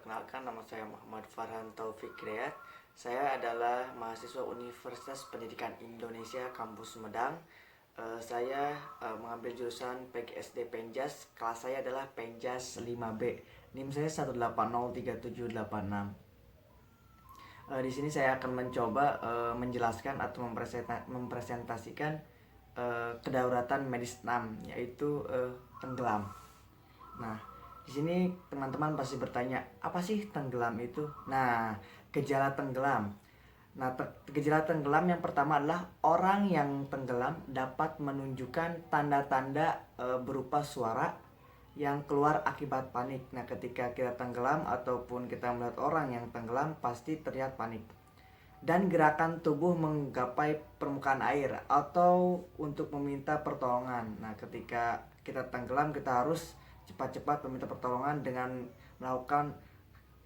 Perkenalkan, nama saya Muhammad Farhan Taufik Hidayat. Saya adalah mahasiswa Universitas Pendidikan Indonesia Kampus Sumedang. Saya mengambil jurusan PGSD Penjas. Kelas saya adalah Penjas 5B. NIM saya 1803786. Di sini saya akan mencoba menjelaskan atau mempresentasikan kedaruratan medis 6, yaitu tenggelam. Nah, di sini teman-teman pasti bertanya, apa sih tenggelam itu? Nah, gejala tenggelam. Nah, gejala tenggelam yang pertama adalah orang yang tenggelam dapat menunjukkan tanda-tanda berupa suara yang keluar akibat panik. Nah, ketika kita tenggelam ataupun kita melihat orang yang tenggelam, pasti terlihat panik. Dan gerakan tubuh menggapai permukaan air atau untuk meminta pertolongan. Nah, ketika kita tenggelam, kita harus cepat-cepat meminta pertolongan dengan melakukan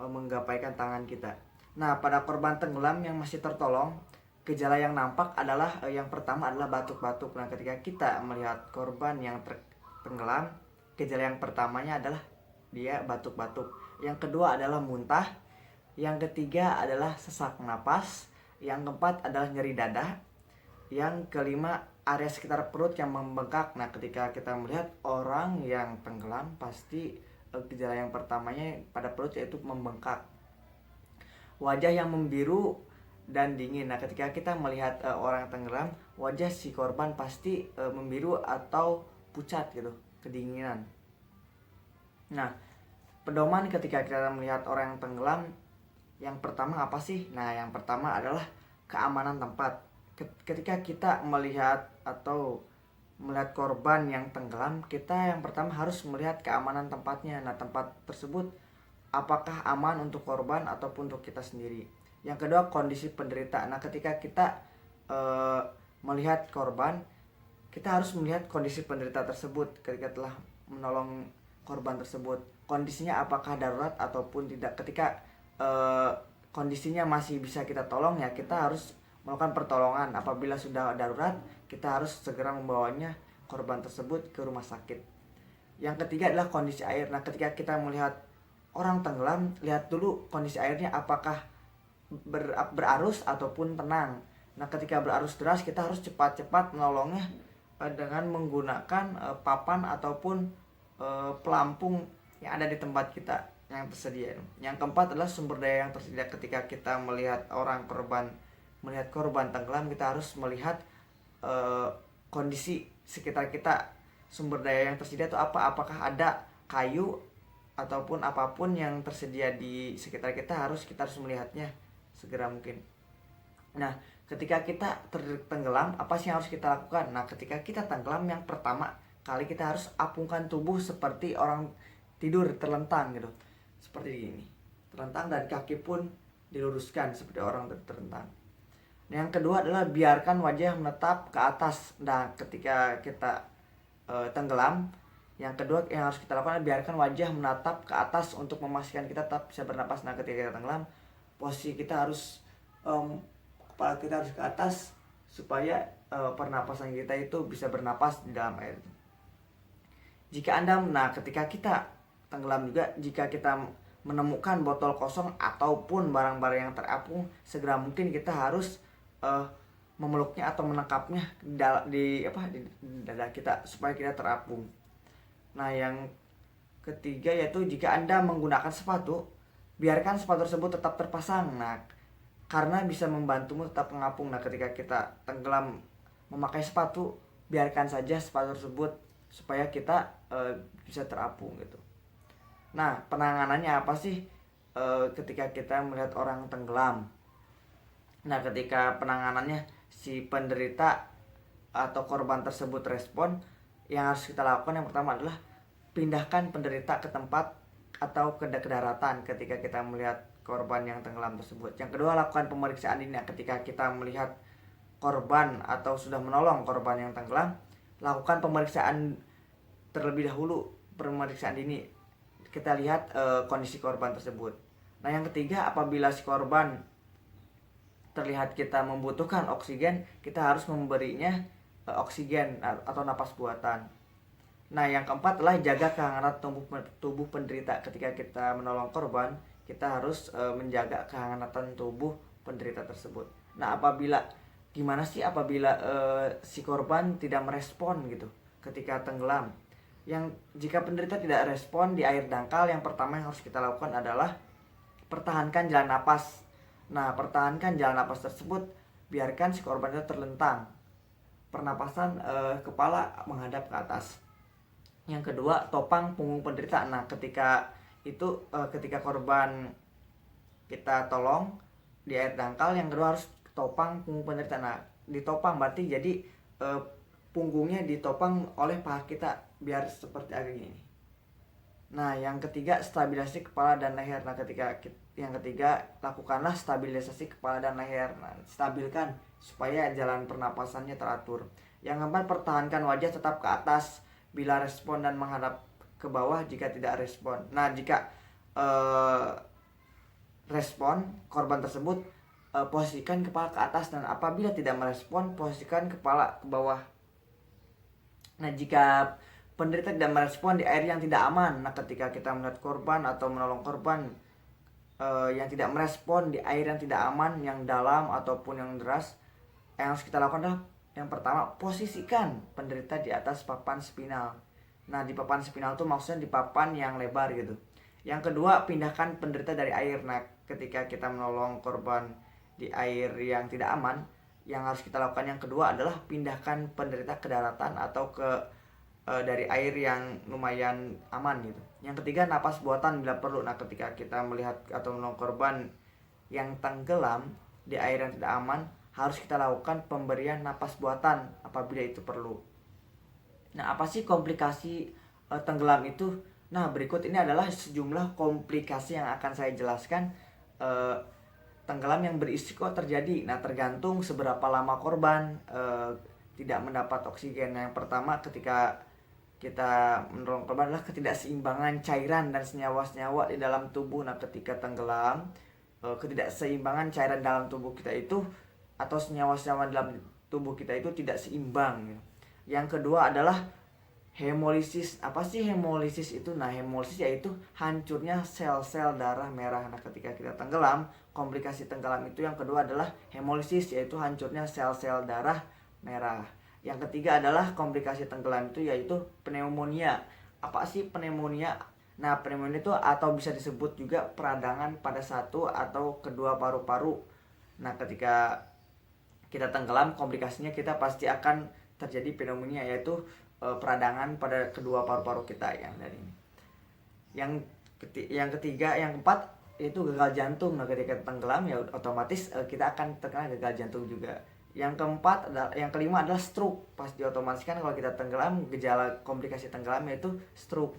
menggapaikan tangan kita. Nah, pada korban tenggelam yang masih tertolong, gejala yang nampak adalah yang pertama adalah batuk-batuk. Nah, ketika kita melihat korban yang tenggelam, gejala yang pertamanya adalah dia batuk-batuk. Yang kedua adalah muntah. Yang ketiga adalah sesak napas. Yang keempat adalah nyeri dada. Yang kelima, area sekitar perut yang membengkak. Nah, ketika kita melihat orang yang tenggelam, pasti gejala yang pertamanya pada perut yaitu membengkak. Wajah yang membiru dan dingin. Nah, ketika kita melihat orang tenggelam, wajah si korban pasti membiru atau pucat gitu, kedinginan. Nah, pedoman ketika kita melihat orang yang tenggelam, yang pertama apa sih? Nah, yang pertama adalah keamanan tempat. Ketika kita melihat atau melihat korban yang tenggelam, kita yang pertama harus melihat keamanan tempatnya. Nah, tempat tersebut apakah aman untuk korban ataupun untuk kita sendiri. Yang kedua, kondisi penderita. Nah, ketika kita melihat korban, kita harus melihat kondisi penderita tersebut ketika telah menolong korban tersebut. Kondisinya apakah darurat ataupun tidak. Ketika kondisinya masih bisa kita tolong, ya kita harus melakukan pertolongan. Apabila sudah darurat, kita harus segera membawanya korban tersebut ke rumah sakit. Yang ketiga adalah kondisi air. Nah, ketika kita melihat orang tenggelam, lihat dulu kondisi airnya apakah berarus ataupun tenang. Nah, ketika berarus deras, kita harus cepat-cepat menolongnya dengan menggunakan papan ataupun pelampung yang ada di tempat kita yang tersedia. Yang keempat adalah sumber daya yang tersedia. Ketika kita melihat korban tenggelam, kita harus melihat kondisi sekitar kita. Sumber daya yang tersedia itu apa? Apakah ada kayu ataupun apapun yang tersedia di sekitar kita harus melihatnya segera mungkin. Nah, ketika kita tenggelam, apa sih yang harus kita lakukan? Nah, ketika kita tenggelam, yang pertama kali kita harus apungkan tubuh seperti orang tidur terlentang gitu. Seperti ini. Terlentang dan kaki pun diluruskan seperti orang terlentang. Nah, yang kedua adalah biarkan wajah menetap ke atas. Nah, ketika kita tenggelam, yang kedua yang harus kita lakukan adalah biarkan wajah menatap ke atas untuk memastikan kita tetap bisa bernapas. Nah, ketika kita tenggelam, posisi kita harus kepala kita harus ke atas supaya pernapasan kita itu bisa bernapas di dalam air. Ketika kita tenggelam juga, jika kita menemukan botol kosong ataupun barang-barang yang terapung, segera mungkin kita harus memeluknya atau menangkapnya di dada kita supaya kita terapung. Nah, yang ketiga yaitu jika Anda menggunakan sepatu, biarkan sepatu tersebut tetap terpasang. Nah, karena bisa membantumu tetap mengapung. Nah, ketika kita tenggelam memakai sepatu, biarkan saja sepatu tersebut supaya kita bisa terapung gitu. Nah, penanganannya apa sih ketika kita melihat orang tenggelam? Nah, ketika penanganannya si penderita atau korban tersebut respon, yang harus kita lakukan yang pertama adalah pindahkan penderita ke tempat atau ke daratan ketika kita melihat korban yang tenggelam tersebut. Yang kedua, lakukan pemeriksaan dini. Ketika kita melihat korban atau sudah menolong korban yang tenggelam, lakukan pemeriksaan terlebih dahulu, pemeriksaan dini. Kita lihat kondisi korban tersebut. Nah, yang ketiga, apabila si korban terlihat kita membutuhkan oksigen, kita harus memberinya oksigen atau napas buatan. Nah, yang keempat adalah jaga kehangaran tubuh penderita. Ketika kita menolong korban, kita harus menjaga kehangatan tubuh penderita tersebut. Nah, gimana sih apabila si korban tidak merespon gitu ketika tenggelam? Jika penderita tidak respon di air dangkal, yang pertama yang harus kita lakukan adalah pertahankan jalan napas. Nah, pertahankan jalan napas tersebut, biarkan si korban itu terlentang. Pernapasan kepala menghadap ke atas. Yang kedua, topang punggung penderita. Nah, ketika korban kita tolong di air dangkal, yang kedua harus topang punggung penderita. Nah, ditopang berarti jadi punggungnya ditopang oleh paha kita biar seperti agak gini. Nah, yang ketiga, stabilisasi kepala dan leher. Nah, yang ketiga, lakukanlah stabilisasi kepala dan leher. Nah, stabilkan supaya jalan pernapasannya teratur. Yang keempat, pertahankan wajah tetap ke atas bila respon dan menghadap ke bawah jika tidak respon. Nah, jika respon korban tersebut, posisikan kepala ke atas, dan apabila tidak merespon, posisikan kepala ke bawah. Nah, jika penderita tidak merespon di air yang tidak aman, nah ketika kita melihat korban atau menolong korban yang tidak merespon di air yang tidak aman, yang dalam ataupun yang deras, yang harus kita lakukan adalah yang pertama, posisikan penderita di atas papan spinal. Nah, di papan spinal itu maksudnya di papan yang lebar gitu. Yang kedua, pindahkan penderita dari air. Nah, ketika kita menolong korban di air yang tidak aman, yang harus kita lakukan yang kedua adalah pindahkan penderita ke daratan atau dari air yang lumayan aman gitu. Yang ketiga, napas buatan bila perlu. Nah, ketika kita melihat atau menolong korban yang tenggelam di air yang tidak aman, harus kita lakukan pemberian napas buatan apabila itu perlu. Nah, apa sih komplikasi tenggelam itu? Nah, berikut ini adalah sejumlah komplikasi yang akan saya jelaskan. Tenggelam yang berisiko terjadi. Nah, tergantung seberapa lama korban tidak mendapat oksigen. Nah, yang pertama, ketika kita menolong korban adalah ketidakseimbangan cairan dan senyawa-senyawa di dalam tubuh. Nah, ketika tenggelam, ketidakseimbangan cairan dalam tubuh kita itu atau senyawa-senyawa dalam tubuh kita itu tidak seimbang. Yang kedua adalah hemolisis. Apa sih hemolisis itu? Nah, hemolisis yaitu hancurnya sel-sel darah merah. Nah, ketika kita tenggelam, komplikasi tenggelam itu yang kedua adalah hemolisis, yaitu hancurnya sel-sel darah merah. Yang ketiga adalah komplikasi tenggelam itu yaitu pneumonia. Apa sih pneumonia? Nah, pneumonia itu atau bisa disebut juga peradangan pada satu atau kedua paru-paru. Nah, ketika kita tenggelam, komplikasinya kita pasti akan terjadi pneumonia, yaitu peradangan pada kedua paru-paru kita yang dari ini. Yang ketiga, yang keempat itu gagal jantung. Nah, ketika tenggelam ya otomatis kita akan terkena gagal jantung juga. Yang kelima adalah stroke. Pas diotomatiskan kalau kita tenggelam, gejala komplikasi tenggelam yaitu stroke.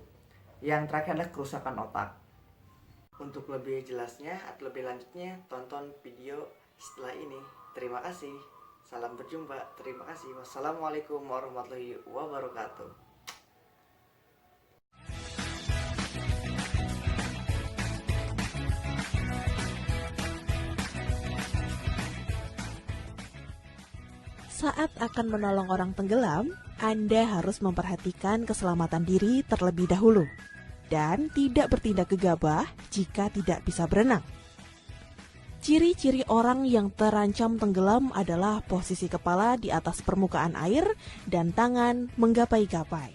Yang terakhir adalah kerusakan otak. Untuk lebih jelasnya atau lebih lanjutnya, tonton video setelah ini. Terima kasih. Salam berjumpa. Terima kasih. Wassalamualaikum warahmatullahi wabarakatuh. Saat akan menolong orang tenggelam, Anda harus memperhatikan keselamatan diri terlebih dahulu dan tidak bertindak gegabah jika tidak bisa berenang. Ciri-ciri orang yang terancam tenggelam adalah posisi kepala di atas permukaan air dan tangan menggapai-gapai.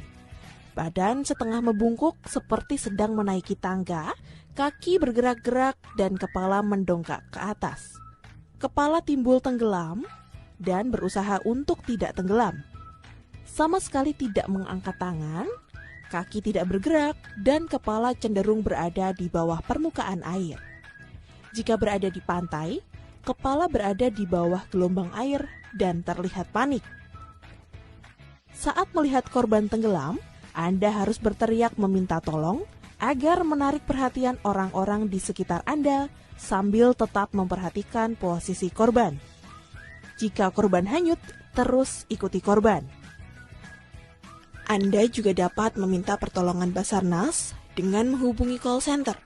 Badan setengah membungkuk seperti sedang menaiki tangga, kaki bergerak-gerak dan kepala mendongak ke atas. Kepala timbul tenggelam dan berusaha untuk tidak tenggelam. Sama sekali tidak mengangkat tangan, kaki tidak bergerak, dan kepala cenderung berada di bawah permukaan air. Jika berada di pantai, kepala berada di bawah gelombang air dan terlihat panik. Saat melihat korban tenggelam, Anda harus berteriak meminta tolong agar menarik perhatian orang-orang di sekitar Anda sambil tetap memperhatikan posisi korban. Jika korban hanyut, terus ikuti korban. Anda juga dapat meminta pertolongan Basarnas dengan menghubungi call center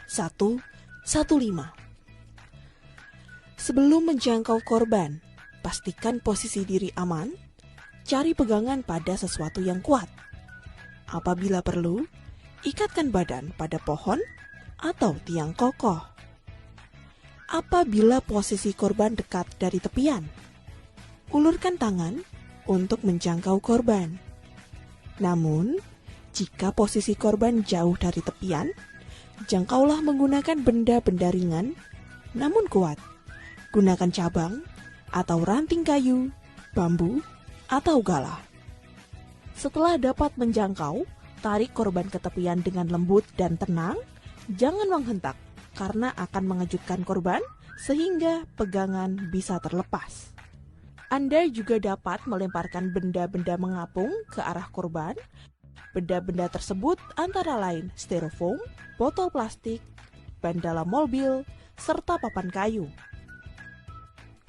115. Sebelum menjangkau korban, pastikan posisi diri aman, cari pegangan pada sesuatu yang kuat. Apabila perlu, ikatkan badan pada pohon atau tiang kokoh. Apabila posisi korban dekat dari tepian, ulurkan tangan untuk menjangkau korban. Namun, jika posisi korban jauh dari tepian, jangkaulah menggunakan benda-benda ringan namun kuat. Gunakan cabang atau ranting kayu, bambu, atau galah. Setelah dapat menjangkau, tarik korban ke tepian dengan lembut dan tenang. Jangan menghentak karena akan mengejutkan korban sehingga pegangan bisa terlepas. Anda juga dapat melemparkan benda-benda mengapung ke arah korban. Benda-benda tersebut antara lain styrofoam, botol plastik, ban dalam mobil, serta papan kayu.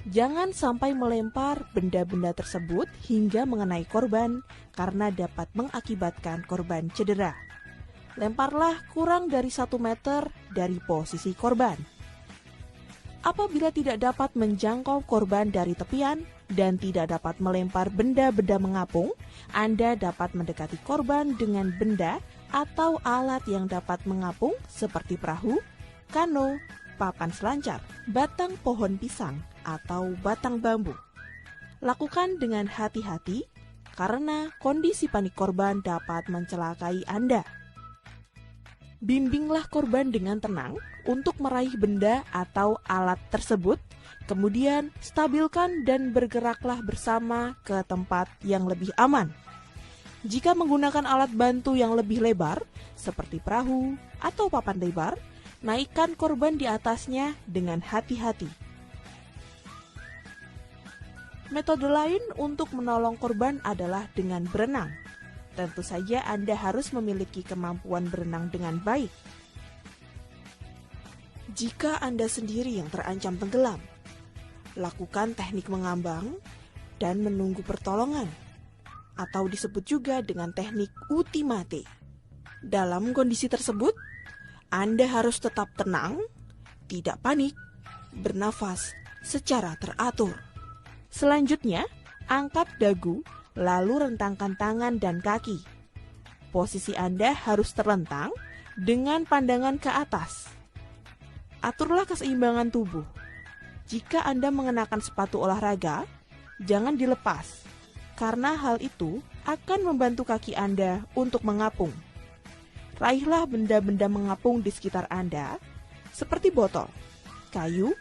Jangan sampai melempar benda-benda tersebut hingga mengenai korban karena dapat mengakibatkan korban cedera. Lemparlah kurang dari 1 meter dari posisi korban. Apabila tidak dapat menjangkau korban dari tepian dan tidak dapat melempar benda-benda mengapung, Anda dapat mendekati korban dengan benda atau alat yang dapat mengapung seperti perahu, kano, papan selancar, batang pohon pisang, atau batang bambu. Lakukan dengan hati-hati karena kondisi panik korban dapat mencelakai Anda. Bimbinglah korban dengan tenang untuk meraih benda atau alat tersebut, kemudian stabilkan dan bergeraklah bersama ke tempat yang lebih aman. Jika menggunakan alat bantu yang lebih lebar, seperti perahu atau papan lebar, naikkan korban di atasnya dengan hati-hati. Metode lain untuk menolong korban adalah dengan berenang. Tentu saja Anda harus memiliki kemampuan berenang dengan baik. Jika Anda sendiri yang terancam tenggelam, lakukan teknik mengambang dan menunggu pertolongan, atau disebut juga dengan teknik uti mate. Dalam kondisi tersebut, Anda harus tetap tenang, tidak panik, bernafas secara teratur. Selanjutnya, angkat dagu, lalu rentangkan tangan dan kaki. Posisi Anda harus terlentang dengan pandangan ke atas. Aturlah keseimbangan tubuh. Jika Anda mengenakan sepatu olahraga, jangan dilepas, karena hal itu akan membantu kaki Anda untuk mengapung. Raihlah benda-benda mengapung di sekitar Anda, seperti botol, kayu,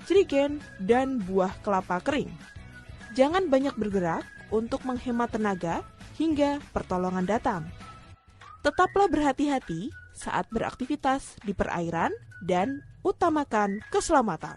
jerigen, dan buah kelapa kering. Jangan banyak bergerak untuk menghemat tenaga hingga pertolongan datang. Tetaplah berhati-hati saat beraktivitas di perairan dan utamakan keselamatan.